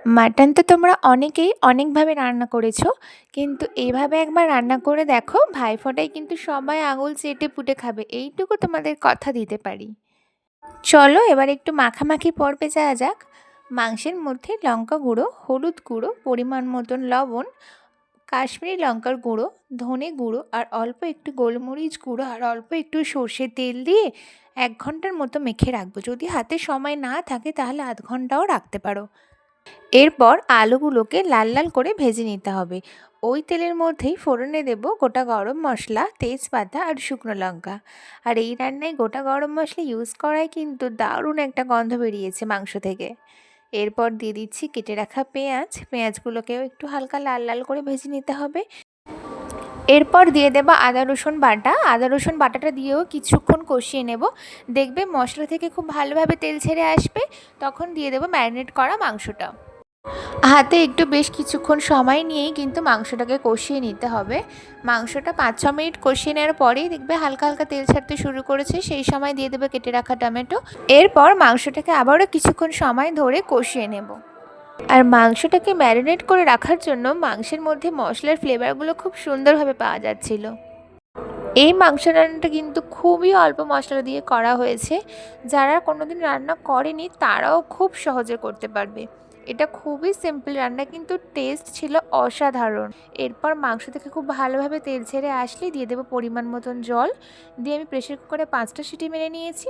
Mutton তো তোমরা অনেকেই অনেকভাবে রান্না করেছো, কিন্তু এইভাবে একবার রান্না করে দেখো, ভাইফোঁটায় কিন্তু সবাই আঙুল চেটে পুটে খাবে, এইটুকু তোমাদের কথা দিতে পারি। চলো এবার একটু মাখামাখি পর্বে যাওয়া যাক। মাংসের মধ্যে লঙ্কা গুঁড়ো, হলুদ গুঁড়ো, পরিমাণ মতন লবণ, কাশ্মীরি লঙ্কার গুঁড়ো, ধনে গুঁড়ো আর অল্প একটু গোলমরিচ গুঁড়ো আর অল্প একটু সর্ষের তেল দিয়ে 1 ঘন্টার মতো মেখে রাখবো। যদি হাতে সময় না থাকে তাহলে আধ ঘন্টাও রাখতে পারো। এরপর আলুগুলোকে লাল লাল করে ভেজে নিতে হবে। ওই তেলের মধ্যেই ফোড়নে দেব গোটা গরম মশলা, তেজপাতা আর শুকনো লঙ্কা। আর এই রান্নায় গোটা গরম মশলা ইউজ করায় কিন্তু দারুণ একটা গন্ধ বেরিয়েছে মাংস থেকে। এরপর দিয়ে দিচ্ছি কেটে রাখা পেঁয়াজগুলোকেও একটু হালকা লাল লাল করে ভেজে নিতে হবে। এরপর দিয়ে দেব আদা রসুন বাটাটা দিয়েও কিছুক্ষণ কষিয়ে নেব। দেখবে মশলা থেকে খুব ভালোভাবে তেল ছেড়ে আসবে, তখন দিয়ে দেব ম্যারিনেট করা মাংসটা। হাতে একটু বেশ কিছুক্ষণ সময় নিয়েই কিন্তু মাংসটাকে কষিয়ে নিতে হবে। মাংসটা 5-6 মিনিট কষিয়ে নেওয়ার পরেই দেখবে হালকা হালকা তেল ছাড়তে শুরু করেছে, সেই সময় দিয়ে দেবে কেটে রাখা টমেটো। এরপর মাংসটাকে আবারও কিছুক্ষণ সময় ধরে কষিয়ে নেব। আর মাংসটাকে ম্যারিনেট করে রাখার জন্য মাংসের মধ্যে মশলার ফ্লেভারগুলো খুব সুন্দরভাবে পাওয়া যাচ্ছিল। এই মাংস রান্নাটা কিন্তু খুবই অল্প মশলা দিয়ে করা হয়েছে। যারা কোনোদিন রান্না করেনি তারাও খুব সহজে করতে পারবে। এটা খুবই সিম্পল রান্না, কিন্তু টেস্ট ছিল অসাধারণ। এরপর মাংস থেকে খুব ভালোভাবে তেল ছেড়ে আসলে দিয়ে দেবো পরিমাণ মতন জল। দিয়ে আমি প্রেসার কুকারে 5টা সিটি মেরে নিয়েছি।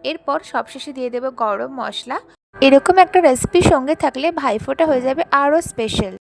এরপর সবশেষে দিয়ে দেবো গরম মশলা। এরকম একটা রেসিপির সঙ্গে থাকলে ভাইফোঁটা হয়ে যাবে আরও স্পেশাল।